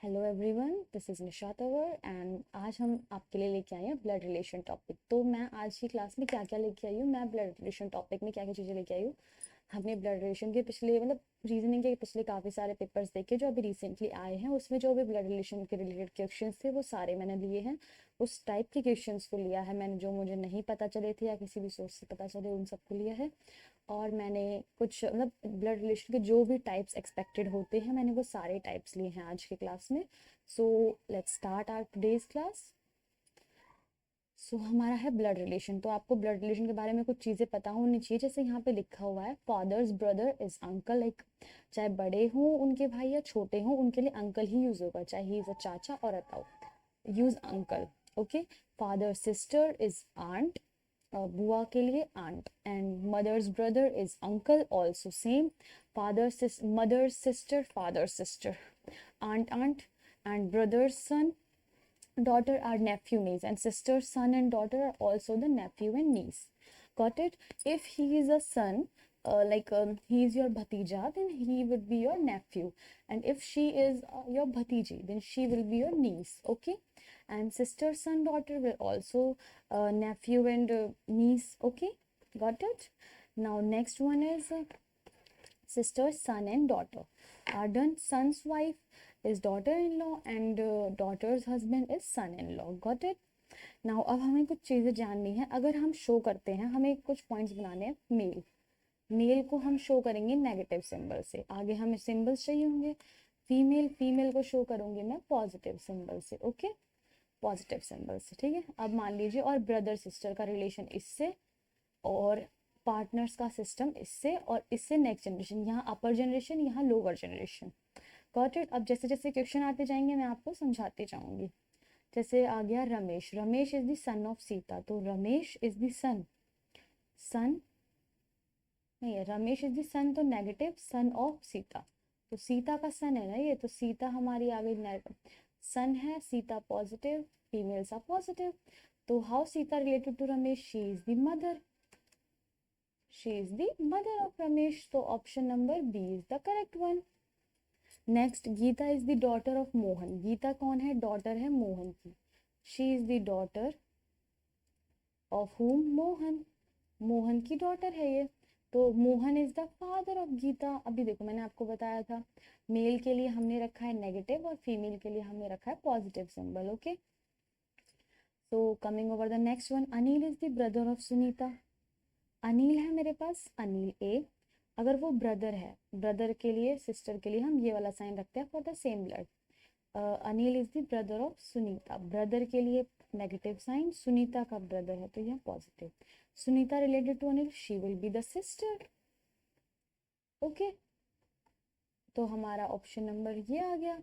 Hello everyone, this is Nisha Tanwar and आज हम आपके लिए लेके आए हैं ब्लड रिलेशन टॉपिक। तो मैं आज की क्लास में क्या क्या लेके आई हूँ, मैं ब्लड रिलेशन टॉपिक में क्या क्या चीज़ें लेके आई हूँ। हमने ब्लड रिलेशन के पिछले रीजनिंग के पिछले काफ़ी सारे पेपर्स देखे जो अभी रिसेंटली आए हैं, उसमें जो भी ब्लड रिलेशन के रिलेटेड क्वेश्चंस थे वो सारे मैंने लिए हैं। उस टाइप के क्वेश्चंस को लिया है मैंने, जो मुझे नहीं पता चले थे या किसी भी सोर्स से पता चले उन सबको लिया है। और मैंने कुछ ब्लड रिलेशन के जो भी टाइप्स एक्सपेक्टेड होते हैं मैंने वो सारे टाइप्स लिए हैं आज के क्लास में। So let's start our today's class. So हमारा है ब्लड रिलेशन। तो आपको ब्लड रिलेशन के बारे में कुछ चीज़ें पता होनी चाहिए। जैसे यहाँ पे लिखा हुआ है fathers brother is uncle, like चाहे बड़े हों उनके भाई या छोटे हों उनके लिए अंकल ही यूज होगा, चाहे ही इज अ चाचा और अ ताऊ, use uncle. Okay. Father sister is aunt, बुआ के लिए aunt. And mother's brother is uncle, also same. Mother sister father sister, aunt aunt. And brother's son daughter are nephew niece, and sister's son and daughter are also the nephew and niece. Got it? If he is a son, he is your bhatija, then he would be your nephew. And if she is your bhatiji, then she will be your niece. Okay. And sister's son daughter will also nephew and niece. Okay. Got it? Now next one is sister's son and daughter are done. Son's wife is daughter-in-law and daughter's husband is son-in-law. Got it? Now अब हमें कुछ चीज़ें जाननी है। अगर हम show करते हैं, हमें कुछ पॉइंट्स बनाने हैं। मेल को हम शो करेंगे नेगेटिव सिंबल से, आगे हमें सिंबल्स चाहिए होंगे। फीमेल को शो करूंगी मैं पॉजिटिव सिंबल से। ओके, पॉजिटिव सिंबल से। ठीक है। अब मान लीजिए, और ब्रदर सिस्टर का रिलेशन इससे, और पार्टनर्स का सिस्टम इससे, और इससे नेक्स्ट जनरेशन, यहाँ अपर जनरेशन यहाँ लोअर जनरेशन। Got it? अब जैसे जैसे क्वेश्चन आते जाएंगे मैं आपको समझाती जाऊंगी। जैसे आ गया Ramesh, Ramesh is the son of Sita, तो रमेश इज द सन, सन नहीं है, रमेश इज द सन तो नेगेटिव, सन ऑफ सीता, तो सीता का सन है ना ये, तो सीता हमारी आ गई सन है, Sita positive, females are positive. तो how Sita related to Ramesh? She is the mother, she is the mother of Ramesh, so option number B is the correct one. Next, Geeta is the daughter of Mohan. Geeta कौन है? daughter है मोहन की। she is the daughter of whom? Mohan, Mohan की daughter है ये। तो Mohan is the father of Geeta. अभी देखो मैंने आपको बताया था, मेल के लिए हमने रखा है नेगेटिव और फीमेल के लिए हमने रखा है positive symbol. Okay, so coming over the next one, Anil is the brother of Sunita. Anil है मेरे पास, अनिल ए। अगर वो ब्रदर है, ब्रदर के लिए, सिस्टर के लिए हम ये वाला साइन रखते हैं for the same blood. Anil is the brother of Sunita, brother के लिए नेगेटिव साइन, सुनीता का ब्रदर है तो यह positive. Sunita related to Anil, she will be the sister. Okay, तो हमारा ऑप्शन नंबर ये आ गया।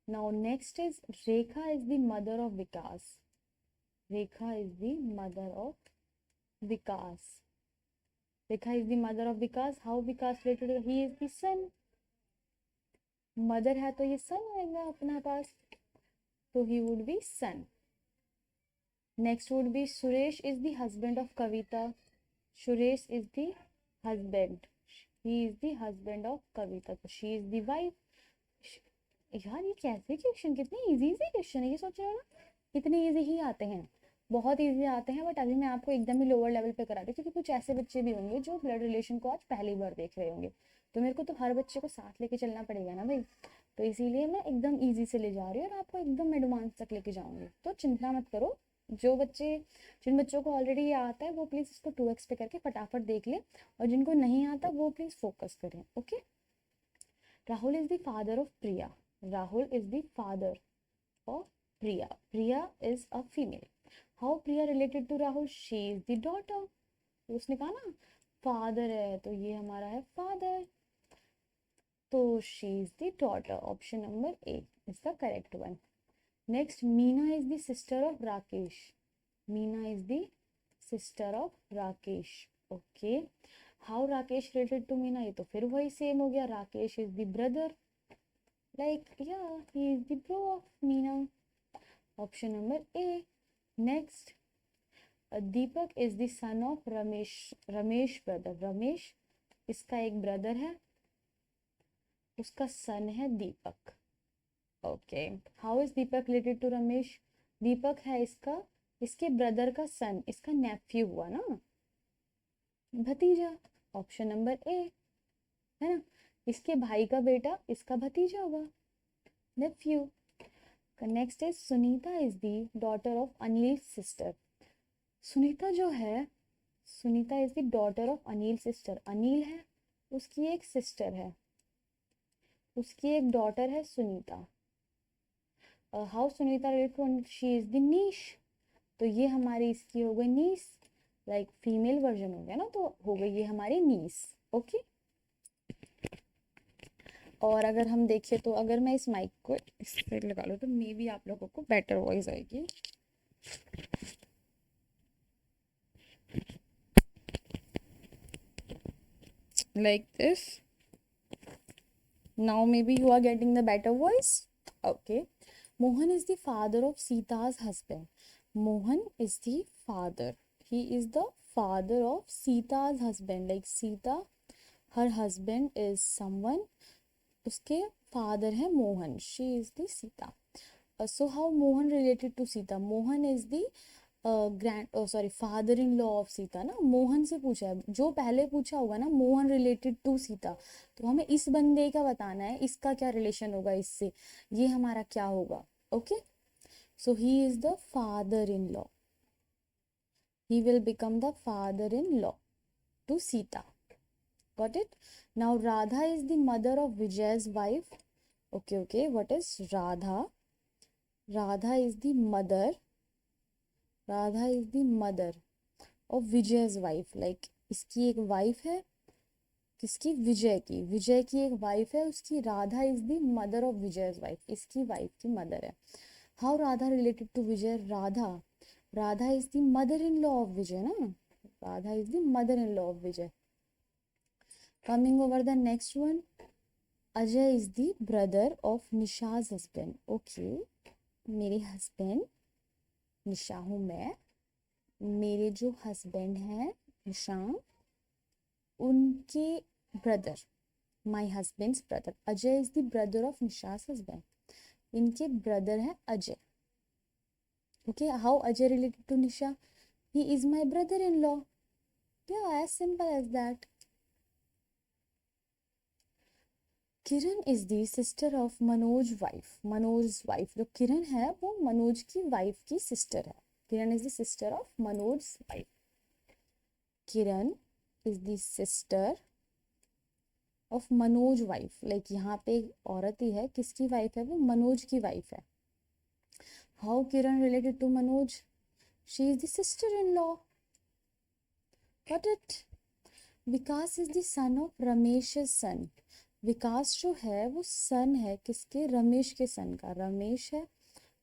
Now next is Rekha is the mother of Vikas. Rekha is the mother of Vikas, Rekha is the mother of Vikas. How Vikas related? He is the son, mother है तो ये son आएगा अपना पास, तो he would be son. Next would be Suresh is the husband of Kavita. Suresh is the husband, he is the husband of Kavita, तो she is the wife. यार ये कैसे क्वेश्चन, कितने इजी इजी क्वेश्चन है, ये सोच रहे हो ना कितने इजी ही आते हैं, बहुत इजी आते हैं। बट अभी मैं आपको एकदम ही लोअर लेवल पे करा रही हूँ, क्योंकि कुछ ऐसे बच्चे भी होंगे जो ब्लड रिलेशन को आज पहली बार देख रहे होंगे, तो मेरे को तो हर बच्चे को साथ लेके चलना पड़ेगा ना भाई, तो इसीलिए मैं एकदम ईजी से ले जा रही हूँ और आपको एकदम एडवांस तक लेके जाऊंगी। तो चिंता मत करो, जिन बच्चों को ऑलरेडी ये आता है वो प्लीज़ इसको 2x पे करके फटाफट देख ले, और जिनको नहीं आता वो प्लीज़ फोकस करें। Okay. Rahul is the father of Priya. Rahul is the father of Priya, Priya is a female. How Priya related to Rahul? She is the daughter, उसने कहा ना फादर है तो ये हमारा है फादर, तो she is the daughter. Option number A is the correct one. Next, Meena is the sister of Rakesh. Meena is the sister of Rakesh. Okay, how Rakesh related to Meena? ये तो फिर वही सेम हो गया, Rakesh is the brother, like yeah, he is the bro of Meena. Option number A. Next, Deepak is the son of Ramesh, Ramesh brother, Ramesh इसका एक brother है, उसका सन है Deepak. Okay, how is Deepak related to Ramesh? Deepak है इसका, इसके brother का सन, इसका नेफ्यू हुआ ना, भतीजा, ऑप्शन नंबर ए, है ना। इसके भाई का बेटा इसका भतीजा हुआ, nephew. Next is Sunita is the daughter of Anil sister. Sunita जो है, Sunita is the daughter of Anil sister. Anil है, उसकी एक सिस्टर है, उसकी एक डॉटर है Sunita. How Sunita related, she is the niece, तो ये हमारी इसकी हो गई नीस, लाइक फीमेल वर्जन हो गया ना, तो हो गई ये हमारी नीस। ओके, और अगर हम देखें तो अगर मैं इस माइक को इस पे लगा लूँ तो मे बी आप लोगों को बेटर वॉइस आएगी। Like this. Now maybe you are getting the better voice. Okay. Mohan is the father of Sita's husband. Mohan is the father. He is the father of Sita's husband. Like Sita, her husband is someone. उसके father है Mohan. She is the Sita. So how Mohan related to Sita? Mohan is the father in law of Sita ना। मोहन से पूछा है, जो पहले पूछा होगा ना मोहन रिलेटेड टू सीता, तो हमें इस बंदे का बताना है, इसका क्या रिलेशन होगा इससे, ये हमारा क्या होगा। Okay, so he is the father in law, he will become the father-in-law to Sita. Got it? Now Radha is the mother of Vijay's wife. Okay, what is Radha? Radha is the mother, Radha is the mother of Vijay's wife. Like इसकी एक wife है, किसकी, विजय की, विजय की एक wife है उसकी, Radha is the mother of Vijay's wife, इसकी वाइफ की मदर है। How Radha related to Vijay? Radha, Radha is the mother in law of Vijay ना, Radha is the mother in law of Vijay. Coming over the next one, Ajay is the brother of Nisha's husband. Okay, मेरे husband Nisha हूँ मैं, मेरे जो husband हैं निशान, उनके brother, my husband's brother. Ajay is the brother of Nisha's husband, इनके ब्रदर है Ajay. Okay, how Ajay related to Nisha? He is my brother in law. Yeah, as simple as that. Kiran is the sister of Manoj wife. Manoj wife जो किरण है वो मनोज की wife की sister है। Kiran is the sister of Manoj wife. Kiran is the sister of Manoj wife. Like यहाँ पे औरत ही है, किसकी वाइफ है वो? मनोज की वाइफ है। How Kiran related to Manoj? She is the sister in law. Got it? Vikas is the son of Ramesh son. Vikas जो है वो सन है किसके? रमेश के सन का। रमेश है,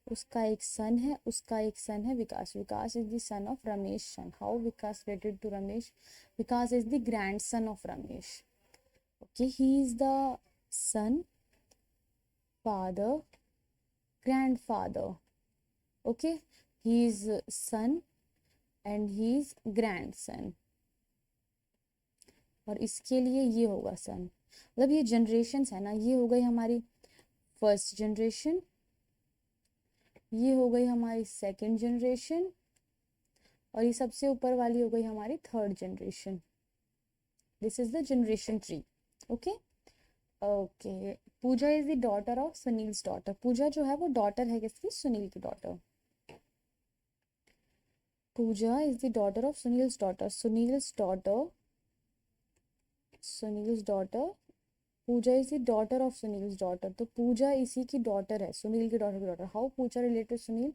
उसका एक सन है, उसका एक सन है Vikas. Vikas is the son of Ramesh son. How Vikas related to Ramesh? Vikas is the grandson of Ramesh. Okay, he is the son, father, grandfather. Okay, he is son and he is grandson. और इसके लिए ये होगा सन, मतलब ये जनरेशन्स है ना, ये हो गई हमारी फर्स्ट जनरेशन, ये हो गई हमारी सेकंड जनरेशन, और ये सबसे ऊपर वाली हो गई हमारी third generation. This is the generation tree. Okay okay, Pooja is the daughter of Sunil's daughter. Pooja जो है वो डॉटर है किसकी? सुनील की daughter. Pooja is the daughter of Sunil's daughter. Sunil's daughter, Sunil's daughter, Pooja is the daughter of Sunil's daughter. तो पूजा इसी की डॉटर है, सुनील की डॉटर की daughter. How Pooja related Sunil?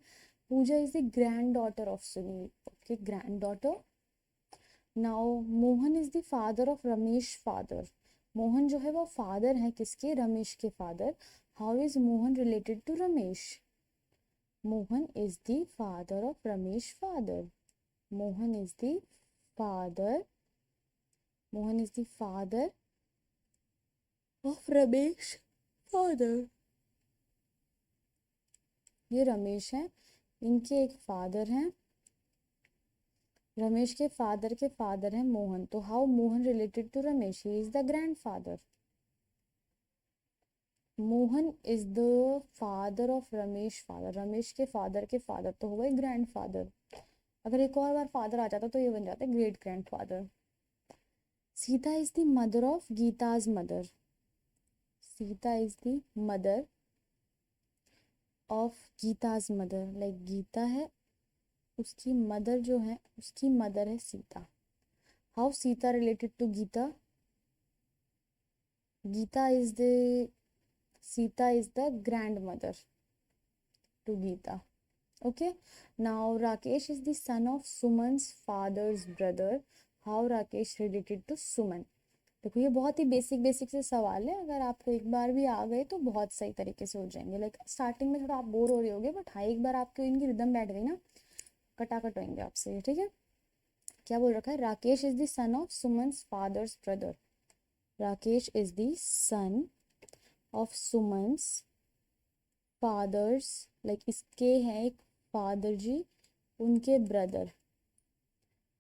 Pooja is the grand daughter of Sunil. Okay, grand daughter. Now Mohan is the father of Ramesh father. Mohan जो है वो father है किसके? रमेश के father. How is Mohan related to Ramesh? Mohan is the father of Ramesh father. Mohan is the father, Mohan is the father of Ramesh father. ये रमेश है, इनके एक फादर हैं, रमेश के फादर हैं मोहन। तो how Mohan related to Ramesh? He is the grandfather. Mohan is the father of Ramesh father, Ramesh के father तो हो गए ग्रैंड फादर। अगर एक और बार फादर आ जाता तो ये बन जाता है great grand father. Sita is the mother of Gita's mother, Sita is the mother of Gita's mother, like Gita है उसकी मदर जो है, उसकी मदर है Sita. How Sita related to Gita, Gita is the Sita is the grand mother to Gita. Okay, now Rakesh is the son of Suman's father's brother. How Rakesh related to Suman? देखो ये बहुत ही basic से सवाल है, अगर आपको एक बार भी आ गए तो बहुत सही तरीके से हो जाएंगे। लाइक स्टार्टिंग में थोड़ा आप बोर हो रहे होगे, बट हाँ एक बार आपको इनकी रिदम बैठ गई ना, कटाकट होंगे आपसे, ठीक है। क्या बोल रखा है, Rakesh is the son of Suman's father's brother, Rakesh is the son of Suman's father's, like इसके हैं एक फादर जी, उनके ब्रदर,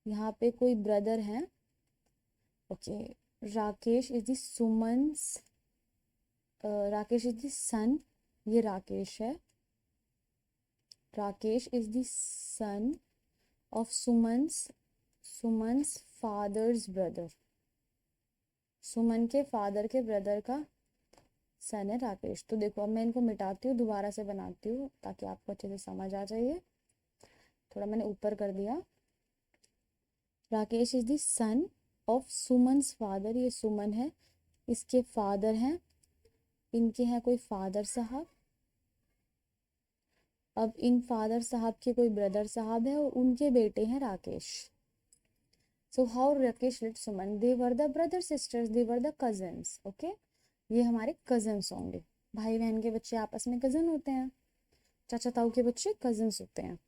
यहाँ पे कोई ब्रदर हैं। Okay, Rakesh is the Suman's, Rakesh is the son, ये राकेश है, Rakesh is the son of Suman's, Suman's father's brother, Suman के फादर के ब्रदर का सन है राकेश। तो देखो अब मैं इनको मिटाती हूँ, दोबारा से बनाती हूँ ताकि आपको अच्छे से समझ आ जाइए। थोड़ा मैंने ऊपर कर दिया। Rakesh is the son of Suman's father, ये सुमन है, इसके फादर हैं, इनके हैं कोई फादर साहब। अब इन फादर साहब के कोई ब्रदर साहब है और उनके बेटे हैं Rakesh. So how Rakesh let Suman, they were the brother sisters, they were the cousins. Okay, ये हमारे कजन्स होंगे, भाई बहन के बच्चे आपस में कजन होते हैं, चाचा ताऊ के बच्चे कजन्स होते हैं।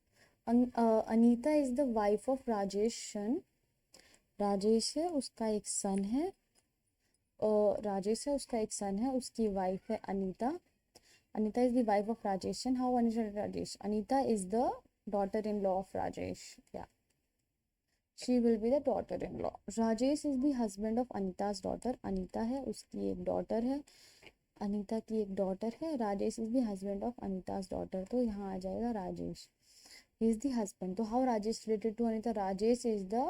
Anita is the wife of Rajeshan, Rajesh है उसका एक सन है, राजेश है उसका एक सन है, उसकी वाइफ है Anita, Anita is the wife of राजेशन। How Anita Rajesh, Anita is the daughter in law of Rajesh, या she will be the daughter in law. Rajesh is the husband of Anita's daughter, Anita है उसकी एक डॉटर है, अनीता की एक डॉटर है, Rajesh is the husband of Anita's daughter, तो यहाँ आ जाएगा Rajesh, he is the husband। तो how Rajesh related to Anita, Rajesh is the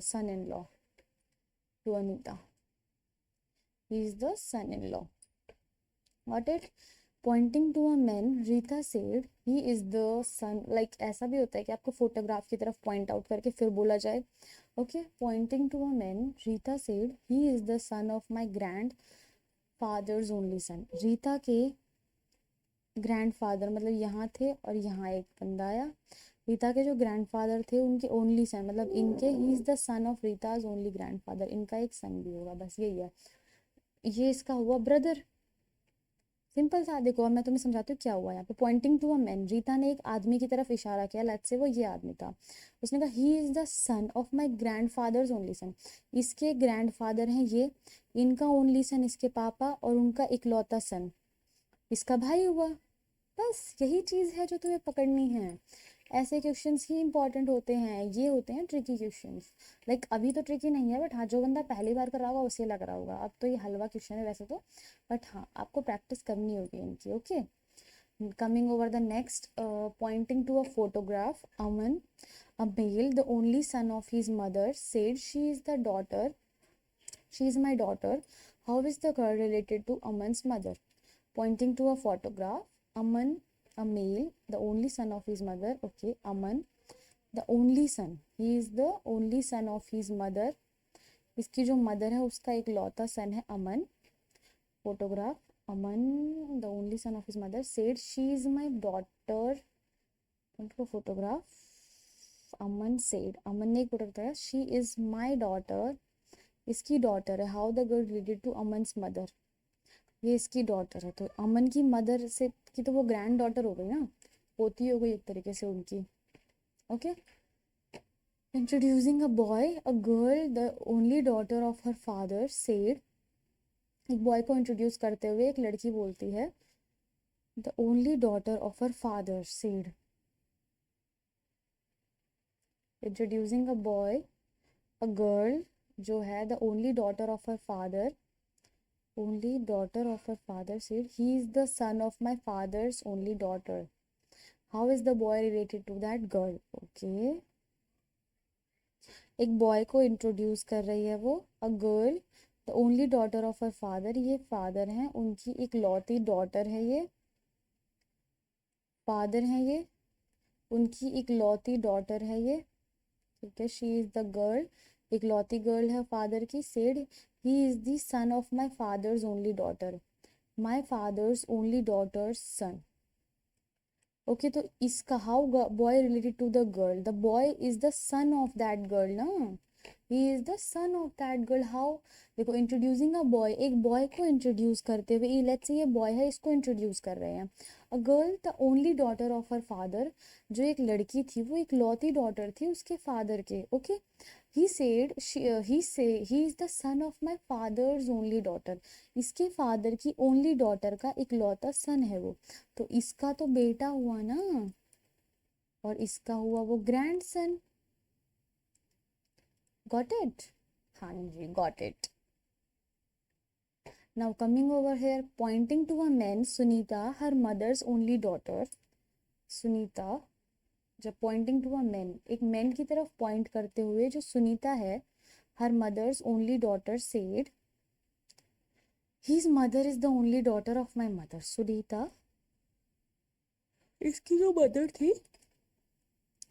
son-in-law to Anita, he is the son-in-law। Got it? Pointing to a man, Rita said he is the son, like ऐसा भी होता है कि आपको photograph की तरफ point out करके फिर बोला जाए। Okay, pointing to a man, Rita said he is the son of my grand father's only son, Rita के ग्रैंडफादर मतलब यहाँ थे और यहाँ एक बंदा आया, रीता के जो ग्रैंडफादर थे उनके ओनली सन, मतलब इनके, he is the son of Rita's only grandfather, इनका एक सन भी होगा, बस यही है। ये इसका हुआ ब्रदर, सिंपल सा। देखो अब मैं तुम्हें समझाती हूँ क्या हुआ यहाँ पे। Pointing to a man, Rita ने एक आदमी की तरफ इशारा किया, लेट्स से वो ये आदमी था, उसने कहा ही is the son of my grandfathers only son, इसके ग्रैंडफादर हैं ये, इनका ओनली सन इसके पापा और उनका इकलौता सन इसका भाई हुआ। बस यही चीज़ है जो तुम्हें पकड़नी है। ऐसे क्वेश्चंस ही इंपॉर्टेंट होते हैं, ये होते हैं ट्रिकी क्वेश्चंस। लाइक अभी तो ट्रिकी नहीं है, बट हाँ जो बंदा पहली बार कर रहा होगा उसे लग रहा होगा अब तो ये हलवा क्वेश्चन है वैसे तो, बट हाँ आपको प्रैक्टिस करनी होगी इनकी। Okay, coming over the next, pointing to a photograph, Aman a male the only son of his mother said she is the daughter, she is my daughter, how is the girl related to Aman's mother. Pointing to a photograph, Aman, a male, the only son of his mother. Okay, Aman, the only son, he is the only son of his mother, इसकी जो mother है उसका एक लौता son है Aman. Photograph, Aman the only son of his mother said she is my daughter, उनको photograph, Aman said, Aman ने एक photograph, she is my daughter, इसकी डॉटर है, how the girl related to Aman's mother, ये इसकी डॉटर है, तो अमन की मदर से की तो वो ग्रैंड डॉटर हो गई ना, पोती हो गई एक तरीके से उनकी। Okay, introducing a boy, a girl the only daughter of her father said, एक बॉय को इंट्रोड्यूस करते हुए एक लड़की बोलती है the only daughter of her father said, introducing a boy, a girl जो है the only daughter of her father, only daughter of her father said, he is the son of my father's only daughter. How is the boy related to that girl? Okay. एक boy को introduce कर रही है वो, a girl the only daughter of her father, ये father हैं, उनकी एक लौती डॉटर है, ये फादर हैं, ये उनकी एक लौती डॉटर है ये, ठीक है, शी इज द गर्ल, एक लौती गर्ल है फादर की, said he is the son of my father's only daughter, my father's only daughter's son. Okay, तो इसका how boy related to the girl, the boy is the son of that girl ना, he is the son of that girl. How, देखो introducing a boy, एक boy को introduce करते हुए, let's say ये boy है, इसको इंट्रोड्यूस कर रहे हैं, a girl the only daughter of her father, जो एक लड़की थी वो एक लौती डॉटर थी उसके फादर के, okay. he said he is the son of my father's only daughter, इसके फादर की ओनली डॉटर का इकलौता सन है वो, तो इसका तो बेटा हुआ ना, और इसका हुआ वो ग्रैंड सन। Got it? हाँ जी, got it. Now coming over here, pointing to a man, Sunita her mother's only daughter, Sunita जब पॉइंटिंग टू अ मैन, एक मैन की तरफ पॉइंट करते हुए जो सुनीता है, her mother's only daughter said, his mother is the only daughter of my mother, Sunita इसकी जो मदर थी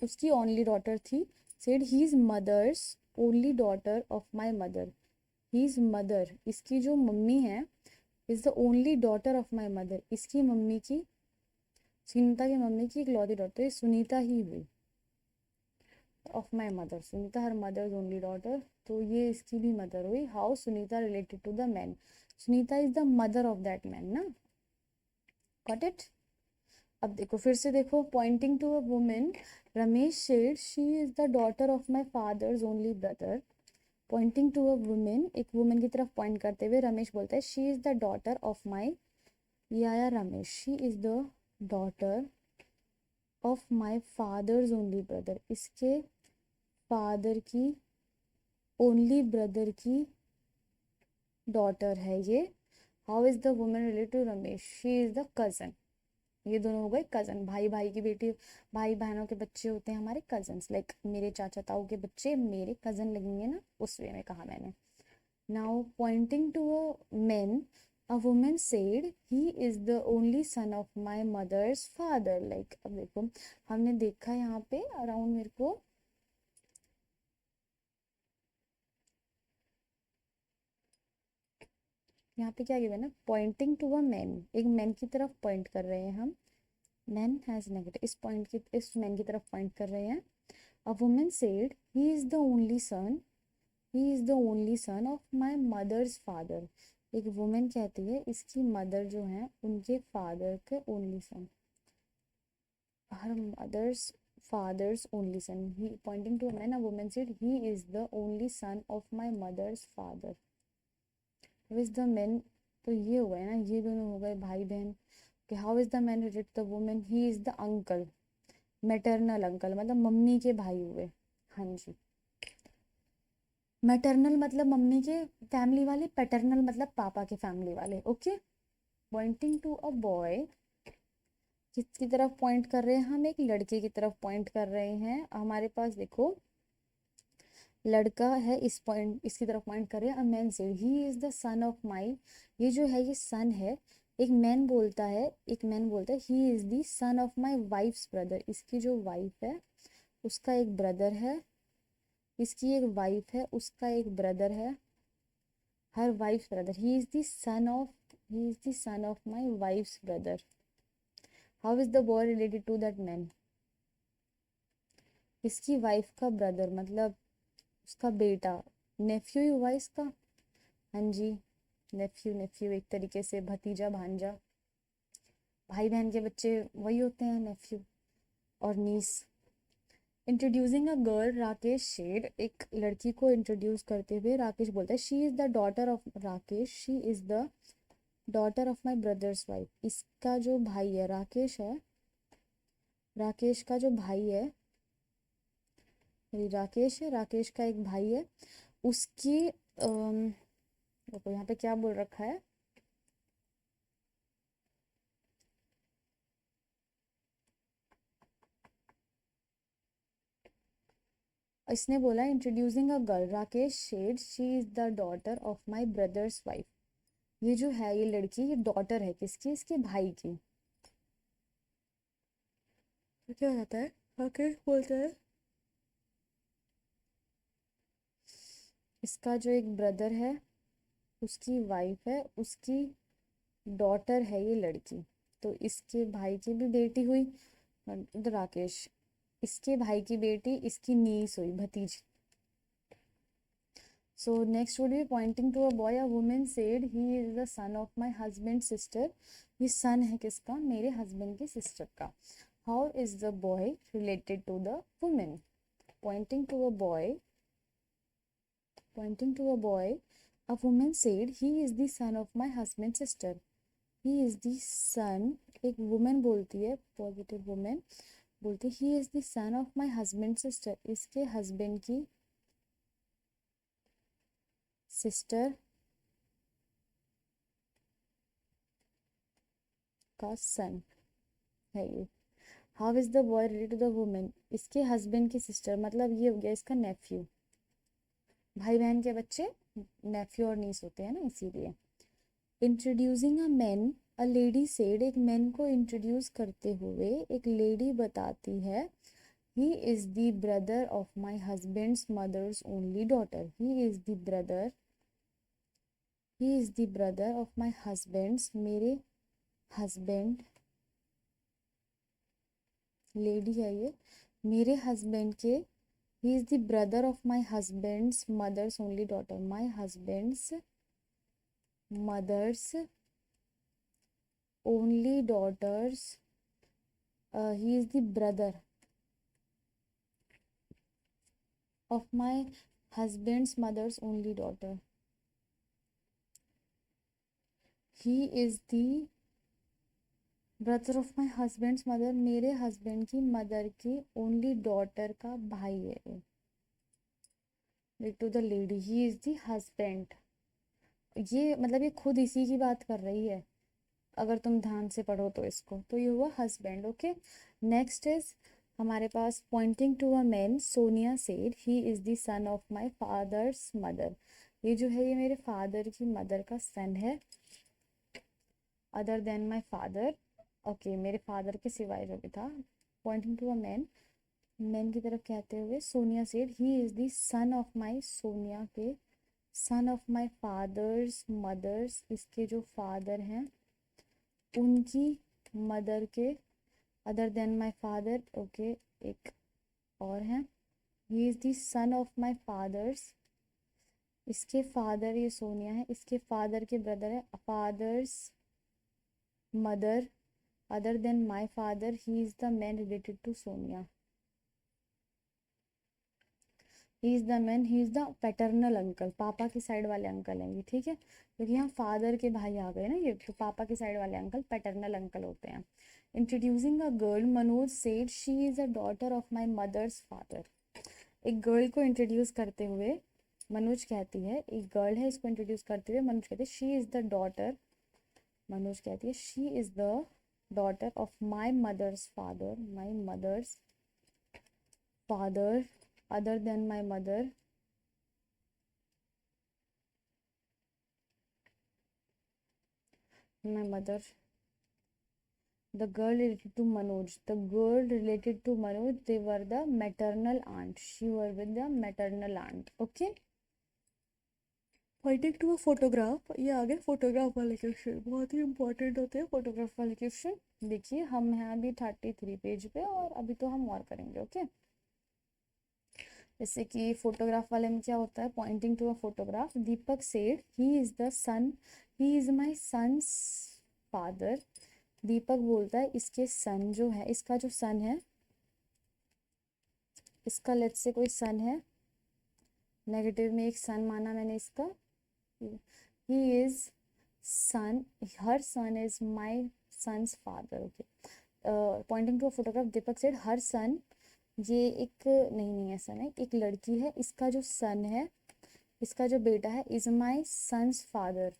उसकी ओनली डॉटर थी, said his mother's only daughter of my mother, his mother इसकी जो मम्मी है, is the only daughter of my mother, इसकी मम्मी की, सुनीता की मम्मी की इकलौती डॉटर सुनीता ही हुई, of my mother, Sunita her mother's only daughter, तो ये इसकी भी मदर हुई। How Sunita related to the man, Sunita is the mother of that man ना, गॉट इट। अब देखो फिर से देखो, pointing to a woman, Ramesh said she is the daughter of my father's only brother, pointing to a woman, एक women की तरफ point करते हुए रमेश बोलता है she is the daughter of my, ये आया Ramesh, she is the daughter of my father's only brother, इसके फादर की ओनली ब्रदर की डॉटर है ये। How is the woman related to Ramesh, she is the cousin, ये दोनों हो गए कजन, भाई भाई की बेटी, भाई बहनों के बच्चे होते हैं हमारे कजन्स, लाइक मेरे चाचा ताऊ के बच्चे मेरे कजन लगेंगे ना, उस वे में कहा मैंने। Now pointing to a man, a woman said he is the only son of my mother's father, like अब देखो हमने देखा यहाँ पे अराउंड, मेरे को यहाँ पे क्या गिवन है, पॉइंटिंग टू अ मैन, एक मैन की तरफ पॉइंट कर रहे हैं हम, मैन हैज नेगेटिव, इस पॉइंट की, इस मैन की तरफ पॉइंट कर रहे हैं। A woman said he is the only son, he is the only son of my mother's father, एक वुमेन कहती है इसकी मदर जो है उनके फादर के only son, her mother's father's only son, he pointing to a man, a woman said he is the only son of my mother's father, with the man, तो ये हो गए ना, ये दोनों हो गए भाई बहन। कि how is the man related the woman, he is the uncle, maternal uncle मतलब मम्मी के भाई हुए, हाँ जी। मैटरनल मतलब मम्मी के फैमिली वाले, पैटर्नल मतलब पापा के फैमिली वाले, okay. Pointing to a boy, किसकी तरफ पॉइंट कर रहे हैं हम, एक लड़के की तरफ पॉइंट कर रहे हैं, हमारे पास देखो लड़का है, इस पॉइंट इसकी तरफ पॉइंट कर रहे हैं, अ मैन से ही is the son of my, ये जो है ये सन है, एक मैन बोलता है, एक मैन बोलता है he is the son of my wife's brother, इसकी जो वाइफ है उसका एक ब्रदर है, इसकी एक वाइफ है उसका एक ब्रदर है, her wife's brother, he is the son of, he is the son of my wife's brother. How is the boy related to that man, इसकी वाइफ का ब्रदर मतलब उसका बेटा, नेफ्यू ही हुआ इसका, हाँ जी, नेफ्यू, नेफ्यू एक तरीके से भतीजा भांजा, भाई बहन के बच्चे वही होते हैं नेफ्यू और niece. Introducing a girl, Rakesh said, एक लड़की को इंट्रोड्यूस करते हुए राकेश बोलता है she is the daughter of Rakesh, she is the daughter of my brother's wife, इसका जो भाई है राकेश है, राकेश का जो भाई है, राकेश है, राकेश का एक भाई है, उसकी देखो यहाँ पे क्या बोल रखा है, इसने बोला introducing a girl, Rakesh said she is the daughter of my brother's wife. ये जो है ये लड़की, ये डॉटर है किसकी, इसके भाई की। तो क्या हो जाता है, राकेश बोलता है इसका जो एक ब्रदर है उसकी वाइफ है, उसकी डॉटर है ये लड़की। तो इसके भाई की भी बेटी हुई, तो राकेश, इसके भाई की बेटी इसकी नीस हुई, भतीजी। So next would be pointing to a boy, a woman said he is the son of my husband's sister। ये son है किसका, मेरे husband की sister का। How is the boy related to the woman? Pointing to a boy, a woman said he is the son of my husband's sister। He is the son, एक woman बोलती है, positive woman बोलती है he is the son of my husband's sister, इसके husband की sister का son है ये। How is the boy related to the woman, इसके हस्बैंड की सिस्टर, मतलब ये हो गया इसका नेफ्यू। भाई बहन के बच्चे नेफ्यू और नीस होते हैं ना, इसीलिए। Introducing a man, a lady said, एक मैन को इंट्रोड्यूस करते हुए एक लेडी बताती है he is the brother of my husband's mother's only daughter. He is the brother, he is the brother of my husband's, मेरे हस्बैंड, लेडी है ये, मेरे हस्बैंड के, he is the brother of my husband's mother's only daughter, my husband's mother's only daughters, he is the brother of my husband's mother's only daughter, he is the brother of my husband's mother, मेरे husband की mother की only daughter का भाई है ये। To the lady, he is the husband, ये मतलब ये खुद इसी की बात कर रही है, अगर तुम ध्यान से पढ़ो तो इसको, तो ये हुआ हस्बैंड। ओके, नेक्स्ट इज हमारे पास pointing to a man, Sonia said he is the son of my father's mother. ये जो है ये मेरे फादर की मदर का सन है, other than my father. Okay, मेरे फादर के सिवाय जो भी था। Pointing to a man, man की तरफ कहते हुए Sonia said he is the son of my, Sonia के son of my father's mother's, इसके जो फादर हैं उनकी मदर के, other than my father. Okay, एक और हैं, he is the son of my father's, इसके फादर ये सोनिया है, इसके फादर के ब्रदर है, father's mother, other than my father, he is the man related to Sonia. He is the man, he is the paternal uncle, पापा की side वाले uncle हैं ये, ठीक है, क्योंकि यहाँ फादर के भाई आ गए ना ये, तो पापा की साइड वाले अंकल पैटर्नल अंकल होते हैं। Introducing a girl, Manoj said she is a daughter of my mother's father. एक गर्ल को इंट्रोड्यूस करते हुए मनोज कहती है, एक गर्ल है इसको इंट्रोड्यूस करते हुए मनोज कहती है she is the daughter, Manoj कहती है she is the daughter of my mother's father, my mother's father, other than my mother, my mother। The girl related to Manoj, the girl related to Manoj, they were the maternal aunt, she were with the maternal aunt। okay, pointing to a photograph, ये आगे photograph वाले question बहुत ही important होते हैं, photograph वाले question. देखिए हम हैं अभी 33 पेज पे और अभी तो हम और करेंगे। ओके, जैसे कि फोटोग्राफ वाले में क्या होता है, pointing to a photograph, Deepak said he is the son, he is my son's father. Deepak बोलता है इसके सन जो है, इसका जो सन है, इसका लेट्स से कोई सन है, नेगेटिव में एक सन माना मैंने इसका, he is son, her son is my son's father. Okay, pointing to a photograph, Deepak said her son, ये एक नहीं ऐसा नहीं, एक लड़की है, इसका जो सन है, इसका जो बेटा है, इज माई सन्स फादर,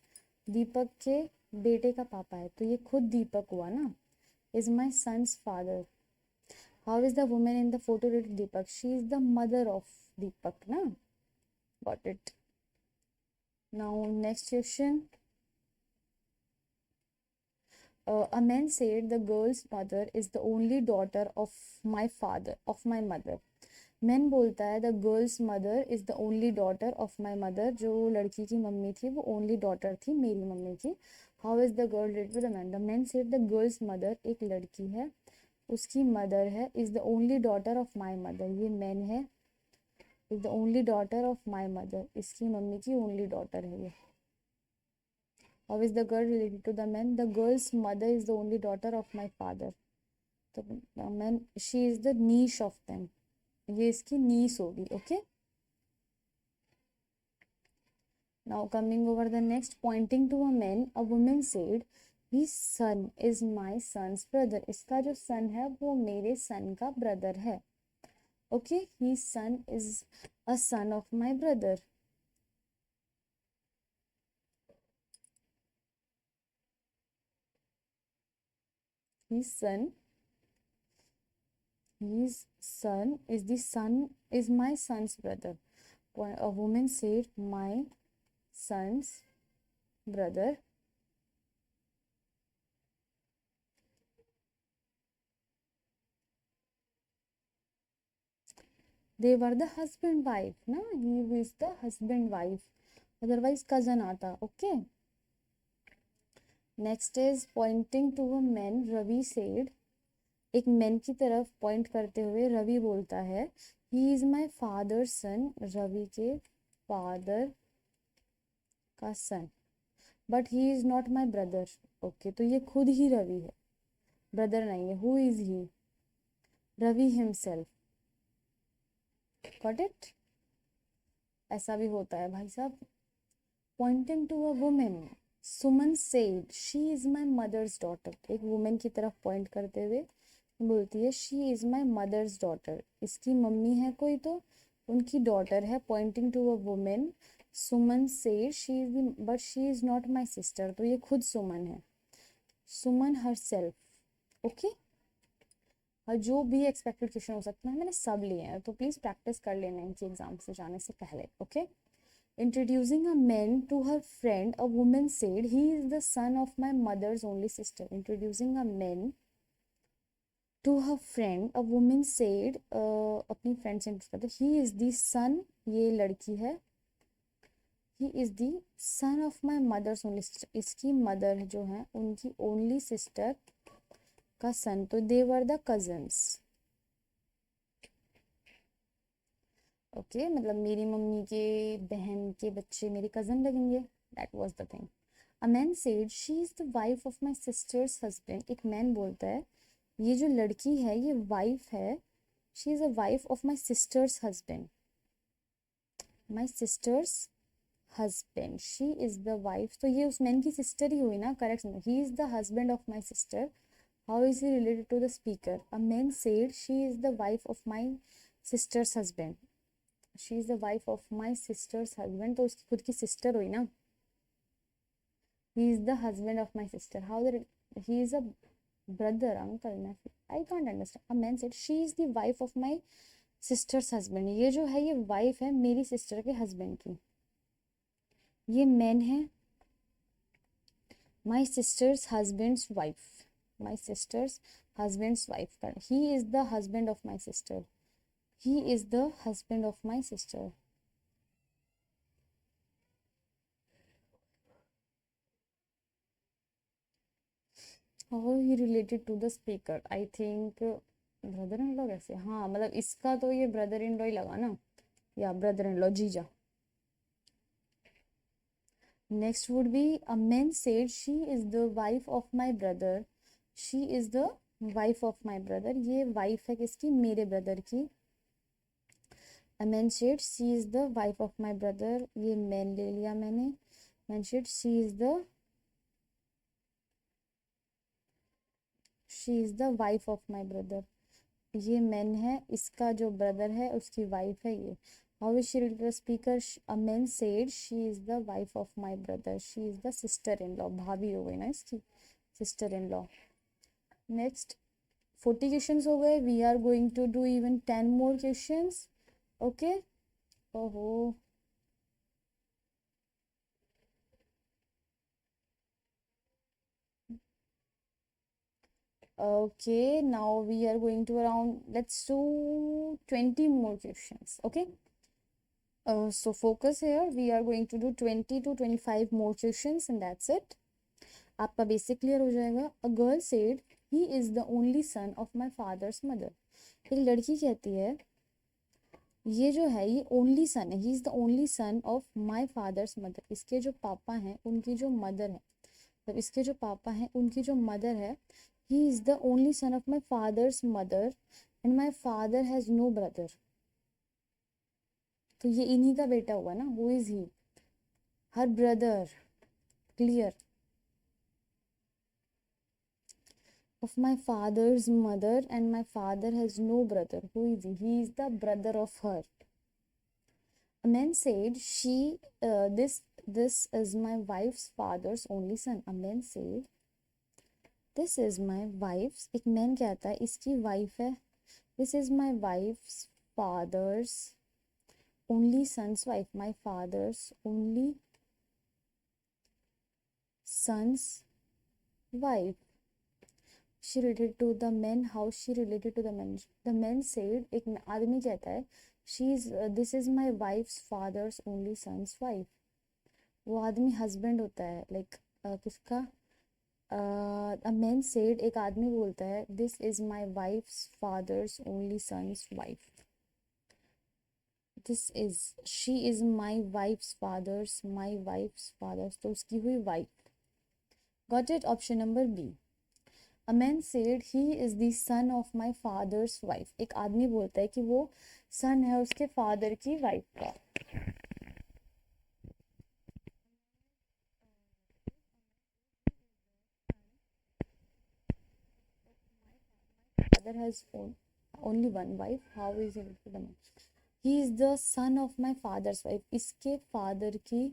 दीपक के बेटे का पापा है, तो ये खुद दीपक हुआ ना, is my son's father. How is the women in the photo related Deepak? She is the mother of Deepak ना. Got it. Now next question. A man said the girl's mother is the only daughter of my mother. Man बोलता है the girl's mother is the only daughter of my mother. जो लड़की की mummy थी वो only daughter थी मेरी मम्मी की. How is the girl related with the man? The man said the girl's mother, एक लड़की है उसकी मदर है, is the only daughter of my mother. ये मैन है, is the only daughter of my mother, इसकी मम्मी की ओनली डॉटर है ये. How is the girl related to the man? The girl's mother is the only daughter of my father. तो man she is the niece of them, ये इसकी niece होगी. Okay. Now coming over the next. Pointing to a man a woman said his son is my son's brother. इसका जो सन है वो मेरे सन का ब्रदर है. Okay. His son is a son of my brother. His son is my son's brother. A woman said my son's brother. They were the husband wife ना. he is the husband wife, otherwise cousin आता. okay. next is pointing to a man. Ravi said, एक man की तरफ point करते हुए रवि बोलता है he is my father son. Ravi के फादर का son, but he is not my brother. Okay. तो ये खुद ही रवि है, ब्रदर नहीं है. Who is he? Ravi himself. Got it. ऐसा भी होता है भाई साहब. Pointing to a women. Suman said she is my mother's daughter. एक वुमेन की तरफ पॉइंट करते हुए बोलती है she is my mother's daughter. इसकी मम्मी है कोई तो उनकी डॉटर है. Pointing to a women. Suman said she is but she is not my sister. तो ये खुद सुमन है, सुमन हर सेल्फ. ओके. और जो भी एक्सपेक्टेड क्वेश्चन हो सकता है मैंने सब लिए हैं, तो प्लीज प्रैक्टिस कर लेना इनकी एग्जाम से जाने से पहले. Okay. Introducing a man to her friend a woman said he is the son of my mother's only sister. Introducing a man to her friend a woman said, अपनी friend से introduce करते he is the son, ये लड़की है, he is the son of my mother's only sister. इसकी mother जो है उनकी ओनली सिस्टर का सन. तो they were the cousins. Okay. मतलब मेरी मम्मी के बहन के बच्चे मेरे कजन लगेंगे. That was the thing. A man said she is the wife of my sister's husband. एक मैन बोलता है ये जो लड़की है ये वाइफ है, she is a wife of my sister's husband. My sister's husband, she is the wife. तो ये उस मैन की सिस्टर ही हुई ना. Correct. He is the husband of my sister. How is he related to the speaker? A man said she is the wife of my sister's husband. She is the wife of my sister's husband. तो उसकी खुद की sister हुई ना. He is the husband of my sister. How the he is a brother, uncle, nephew. I can't understand. A man said she is the wife of my sister's husband. ये जो है ये वाइफ है मेरी sister के husband की. ये man है my sister's husband's wife. My sister's husband's wife. He is the husband of my sister. He is the husband of my sister. How he related to the speaker? I think brother in law कैसे? हाँ मतलब इसका तो ये brother in law ही लगा ना, या brother in law, जीजा. Next would be a man said she is the wife of my brother. She is the wife of my brother. ये वाइफ है किसकी? मेरे ब्रदर की. अ man said she is the wife of my brother. ये man ले लिया मैंने. Man said she is the wife of my brother. ये मैन है, इसका जो ब्रदर है उसकी वाइफ है ये. How is she related to the speaker? A man said she is the wife of my brother. She is the sister in law. भाभी हो गई ना इसकी, sister in law. Next 40 questions हो गए. We are going to do even 10 more questions. Okay. ओहो. Okay, now we are going to around, let's do 20 more questions. Okay. So focus here. We are going to do 20 to 25 more questions and that's it. आपका basic clear हो जाएगा. A girl said he is the only son of my father's mother. एक लड़की कहती है ये जो है ये ओनली सन है. He is the only son of my father's mother. इसके जो पापा हैं उनकी जो मदर है, मतलब इसके जो पापा हैं उनकी जो मदर है, he is the only son of my father's mother and my father has no brother. तो ये इन्हीं का बेटा हुआ ना. Who is he? Her brother. Clear. of my father's mother and my father has no brother. Who is he? He is the brother of her. A man said this is my wife's father's only son. A man said this is my wife's. एक man कहता है इसकी wife है. This is my wife's father's only son's wife. My father's only son's wife. She related to the men. How she related to the men? The man said, एक आदमी कहता है this is my wife's father's only son's wife. वो आदमी husband होता है. like किसका? A man said, एक आदमी बोलता है this is my wife's father's only son's wife. She is my wife's father's तो उसकी हुई wife. Got it? Option number B. A man said he is the son of my father's wife. एक आदमी बोलता है कि वो son है उसके father की wife का. Father has only one wife. How is it the man? He is the son of my father's wife. इसके father की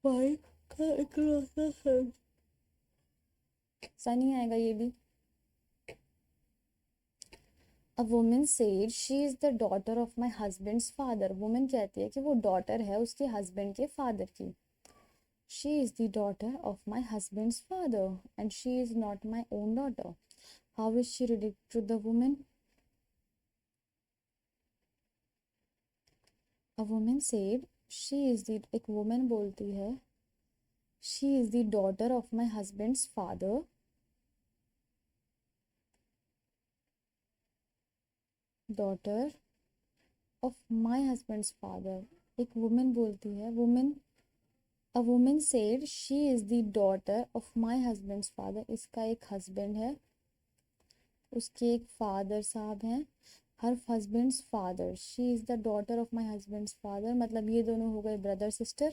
wife का इकलौता son. नहीं आएगा ये भी. A woman said she is the daughter of my husband's father. Woman कहती है कि वो daughter है उसके husband के father की. She is the daughter of my husband's father and she is not my own daughter. How is she related to the woman? A woman said she is the, एक woman बोलती है she is the daughter of my husband's father daughter of my husband's father. एक woman बोलती है a woman said she is the daughter of my husband's father. इसका एक husband है, उसके एक father साहब हैं. her husband's father. She is the daughter of my husband's father. मतलब ये दोनों हो गए brother sister.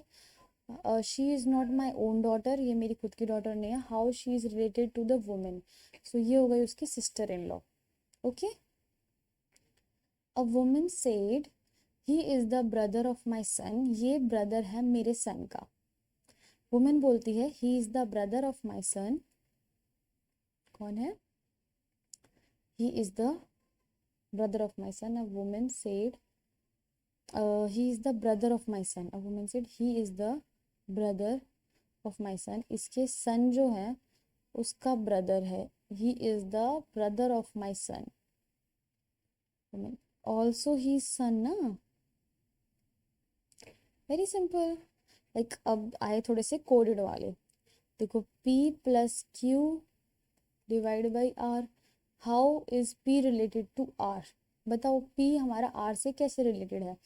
She is not my own daughter. ये मेरी खुद की daughter नहीं है. How she is related to the woman. So ये हो गई उसकी sister in law. Okay. A woman said he is the brother of my son. ये brother है मेरे son का. Woman बोलती है he is the brother of my son. कौन है? He is the brother of my son. A woman said he is the brother of my son. A woman said he is the brother of my son. इसके son जो है उसका brother है. He is the brother of my son. Woman. Also his son ना. Very simple. like अब आए थोड़े से कोडेड वाले. देखो P plus Q divide by R. How is P related to R? बताओ P हमारा R से कैसे रिलेटेड है?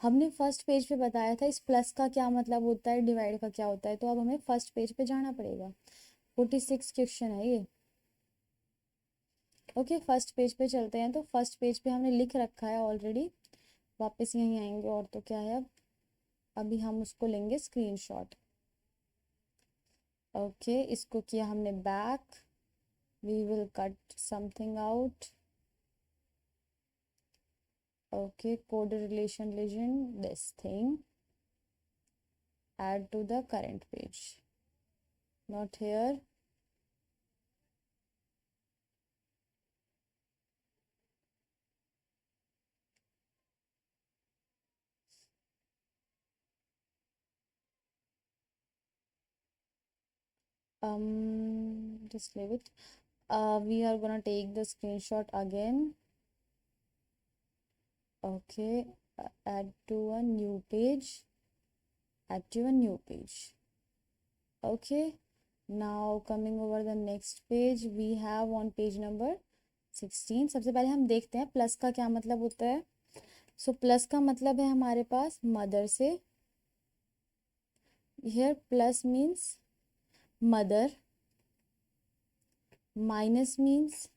हमने फर्स्ट पेज पे बताया था इस प्लस का क्या मतलब होता है, डिवाइड का क्या होता है. तो अब हमें फर्स्ट पेज पे जाना पड़ेगा. 46 क्वेश्चन है ये. ओके फर्स्ट पेज पे चलते हैं. तो फर्स्ट पेज पे हमने लिख रखा है ऑलरेडी. वापस यहीं आएंगे और तो क्या है. अब अभी हम उसको लेंगे स्क्रीनशॉट. ओके इसको किया हमने back. We will cut something out. Okay coded relation legend, this thing, add to the current page, not here. just leave it. We are gonna take the screenshot again. Okay, add to a new page. Okay, now coming over the next page, we have on page number 16. सबसे पहले हम देखते हैं plus का क्या मतलब होता है. सो प्लस का मतलब है हमारे पास मदर से. here plus means mother, minus means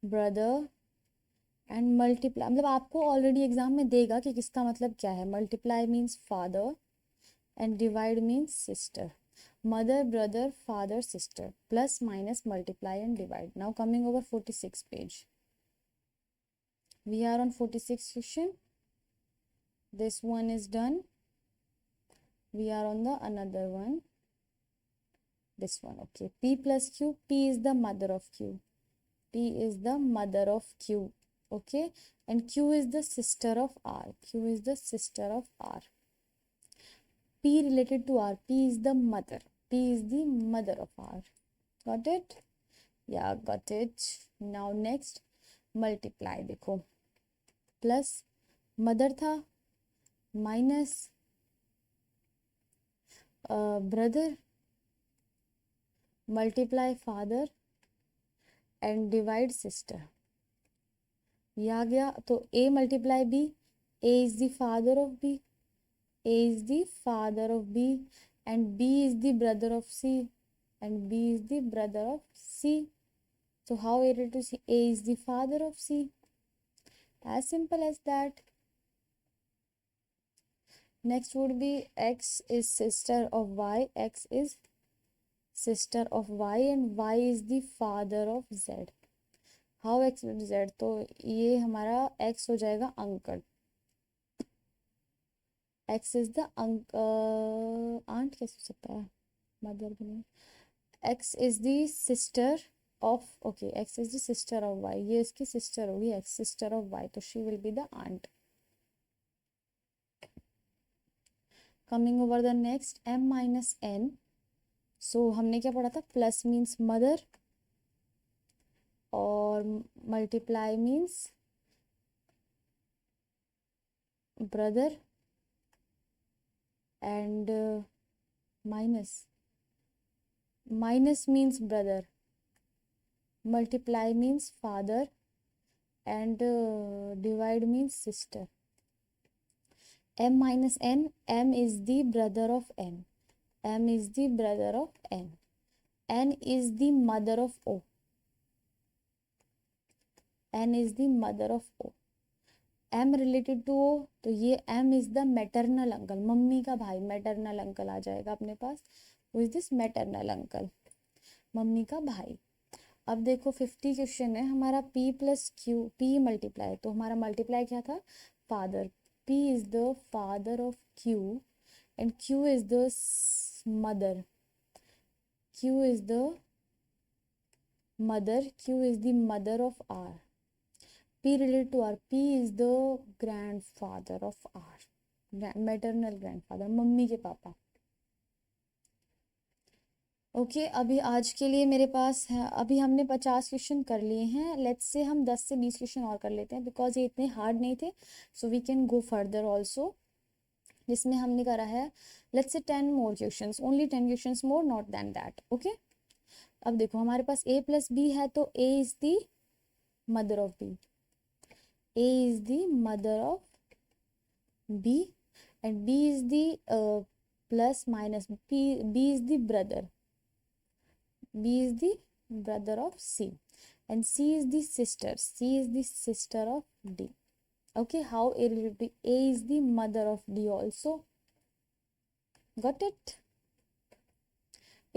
brother and multiply मतलब आपको ऑलरेडी एग्जाम में देगा कि किसका मतलब क्या है. Multiply means father and divide means sister. Mother brother father sister plus minus multiply and divide. Now coming over 46 page. We are on 46 question. This one is done. We are on the another one. this one. Okay, p plus q. P is the mother of q. P is the mother of q. Okay, and q is the sister of r. Q is the sister of r. p related to r. P is the mother. P is the mother of r. Got it? Yeah, got it. Now next multiply. देखो plus mother था minus brother multiply father and divide sister. ये आ गया तो a multiply b. a is the father of b. a is the father of b and b is the brother of c and b is the brother of c. So how we related to c? a is the father of c. As simple as that. Next would be x is sister of y. X is sister of y and y is the father of z. How x will be z? तो ये हमारा x हो जाएगा uncle. x is the aunt कैसे हो सकता है mother भी. x is the sister of okay x is the sister of y. ये इसकी sister होगी x sister of y तो she will be the aunt. Coming over the next m minus n. सो हमने क्या पढ़ा था. प्लस मीन्स मदर और multiply means brother and minus means brother. Multiply means father and divide means sister. m minus n. m is the brother of n. m is the brother of n. n is the mother of o. n is the mother of o. m related to o तो ये m is the maternal uncle. Mummy का भाई maternal uncle आ जाएगा अपने पास. Who is this maternal uncle? Mummy का भाई. अब देखो 50 क्वेश्चन है हमारा. p plus q. p multiply तो हमारा मल्टीप्लाई क्या था father. p is the father of q and q is the mother. q is the mother. q is the mother of r. p related to r. p is the grandfather of r. maternal grandfather mummy के पापा. Okay अभी आज के लिए मेरे पास है. अभी हमने 50 क्वेश्चन कर लिए हैं. लेट्स से हम 10 से 20 क्वेश्चन और कर लेते हैं बिकॉज ये इतने हार्ड नहीं थे. So we can go further also. जिसमें हमने करा है let's say 10 more questions. Only 10 questions more not than that. Okay अब देखो हमारे पास a प्लस बी है तो a is the mother of b. a is the mother of b and b is the plus minus b is the brother. b is the brother of c and c is the sister. c is the sister of d. Okay, how a related to a is the mother of d also. Got it?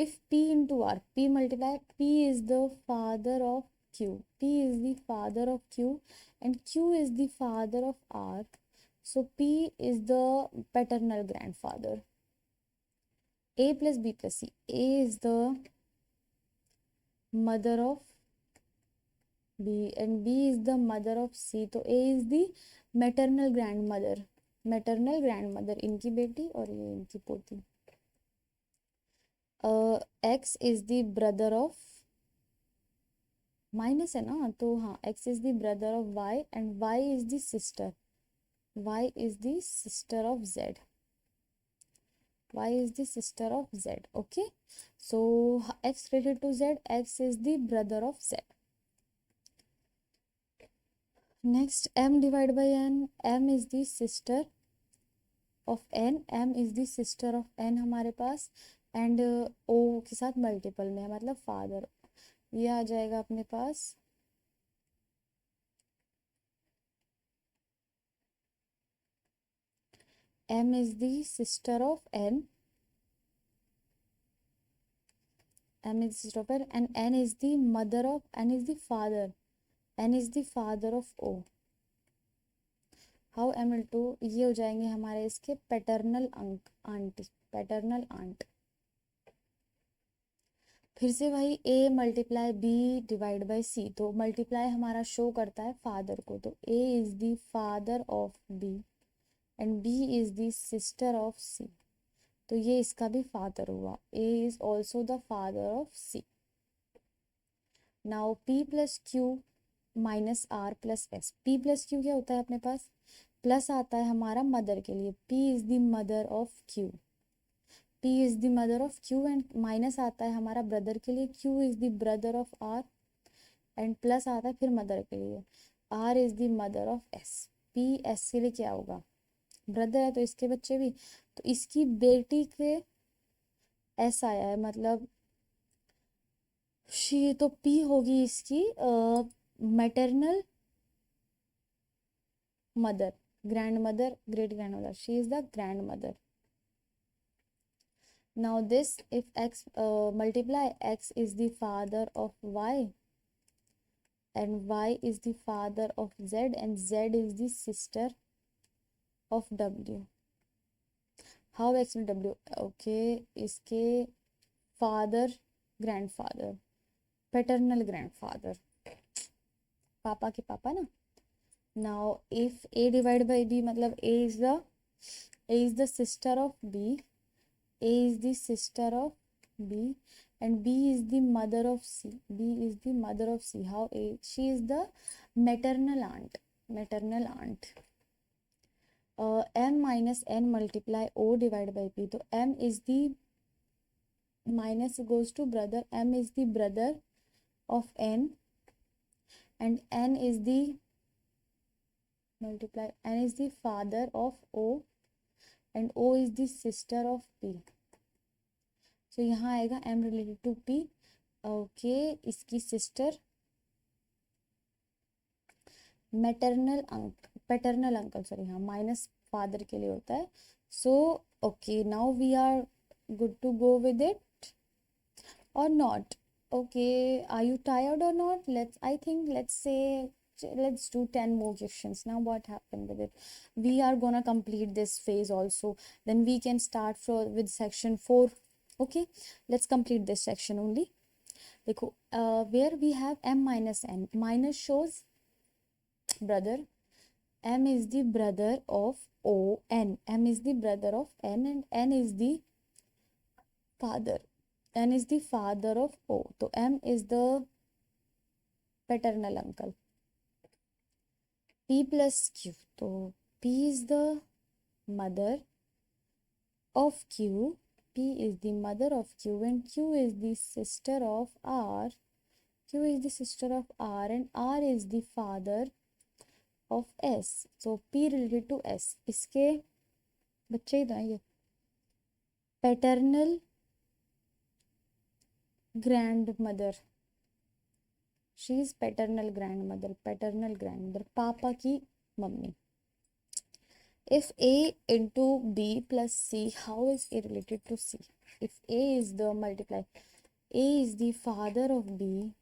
If p into r. p multiply. p is the father of q. p is the father of q and q is the father of r. So p is the paternal grandfather. a plus b plus c. a is the mother of b and b is the mother of c. तो a is the maternal grandmother. इनकी बेटी और ये इनकी पोती. X is the brother of, minus है ना तो हाँ, x is the brother of y and y is the sister, y is the sister of z, y is the sister of z. Okay, so x related to z, x is the brother of z. Next, m divided by n, m is the sister of n, m is the sister of n हमारे पास, and o के साथ multiple में है मतलब father, ये आ जाएगा अपने पास m is the sister of n, m is the sister of n, and n is the mother of, n is the father, n is the father of o. How M two, ये हो जाएंगे हमारे इसके paternal अंक, aunty, paternal aunt. फिर से भाई a multiply b divide by c, तो मल्टीप्लाई हमारा शो करता है फादर को, तो a is the father of b and b is the sister of c, तो ये इसका भी फादर हुआ, a is also the father of c। Now p plus q minus r plus s, p plus q क्या होता है अपने पास, plus आता है हमारा मदर के लिए, p is the mother of q, p is the mother of q, and minus आता है हमारा ब्रदर के लिए, q is the brother of r, and plus आता है फिर मदर के लिए, r is the mother of s। p s के लिए क्या होगा, ब्रदर है तो इसके बच्चे भी, तो इसकी बेटी के s आया है, मतलब शी, तो p होगी इसकी maternal mother, grandmother, great grandmother, she is the grandmother. Now this, if x multiply, x is the father of y and y is the father of z and z is the sister of w. How x will w, okay, इसके father, grandfather, paternal grandfather, पापा के पापा ना। Now if a divided by b, मतलब a is the sister of b, a is the sister of b and b is the mother of c, b is the mother of c. How a, she is the maternal aunt, maternal aunt. m minus n multiply o divided by p, तो m is the minus goes to brother, m is the brother of n and n is the multiply, n is the father of o and o is the sister of p. So यहाँ आएगा m related to p, okay, इसकी sister, maternal uncle, paternal uncle, sorry, हाँ, minus father के लिए होता है। So okay, now we are good to go with it or not, okay, are you tired or not, let's, I think let's say, let's do 10 more questions. Now what happened with it, we are gonna complete this phase also, then we can start with section 4. Okay, let's complete this section only. देखो, where we have m minus n, minus shows brother, m is the brother of o, n, m is the brother of n and n is the father, n is the father of o, तो m is the paternal uncle. p plus q, तो p is the mother of q, p is the mother of q and q is the sister of r, q is the sister of r and r is the father of s. so p related to s, इसके बच्चे ही तो हैं ये, paternal grandmother, she is paternal grandmother, paternal grandmother, पापा की mummy. If a into b plus c, how is a related to c? If a is the multiply, a is the father of b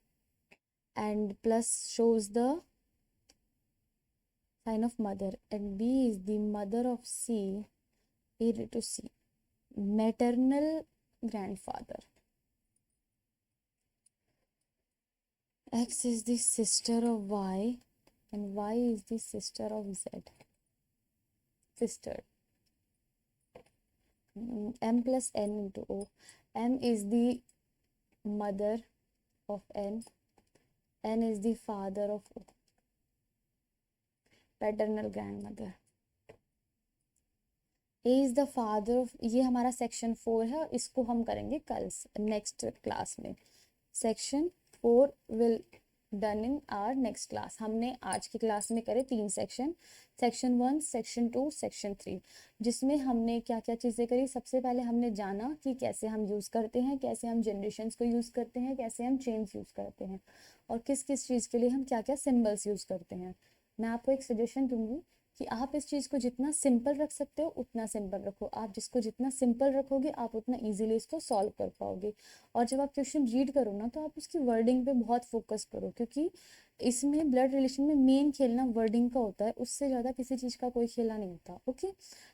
and plus shows the sign of mother and b is the mother of c, a related to c, maternal grandfather. X is the sister of y and y is the sister of z, sister. m plus n into o. M is the mother of n is the father of o, paternal grand mother. A is the father of, ये हमारा section 4 है, इसको हम करेंगे कल next class में. Section 4 will done in our next class. हमने आज की क्लास में करे 3 सेक्शन, सेक्शन 1, सेक्शन 2, सेक्शन 3, जिसमें हमने क्या क्या चीज़ें करी. सबसे पहले हमने जाना कि कैसे हम यूज़ करते हैं, कैसे हम जनरेशन्स को यूज़ करते हैं, कैसे हम चेन्स यूज़ करते हैं, और किस किस चीज़ के लिए हम क्या क्या सिम्बल्स यूज़ करते हैं. मैं आपको एक सजेशन दूंगी कि आप इस चीज़ को जितना सिंपल रख सकते हो उतना सिंपल रखो. आप जिसको जितना सिंपल रखोगे आप उतना इजीली इसको सॉल्व कर पाओगे. और जब आप क्वेश्चन रीड करो ना तो आप उसकी वर्डिंग पे बहुत फोकस करो, क्योंकि इसमें ब्लड रिलेशन में मेन खेलना वर्डिंग का होता है, उससे ज़्यादा किसी चीज़ का कोई खेला नहीं होता. Okay,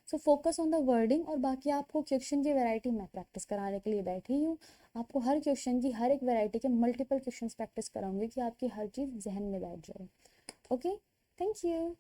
so focus on the wording. और बाकी आपको क्वेश्चन की वैरायटी मैं प्रैक्टिस कराने के लिए बैठी हूँ. आपको हर क्वेश्चन की हर एक वैरायटी के मल्टीपल क्वेश्चन प्रैक्टिस कराऊंगी कि आपकी हर चीज़ जहन में बैठ जाए. Okay, thank you.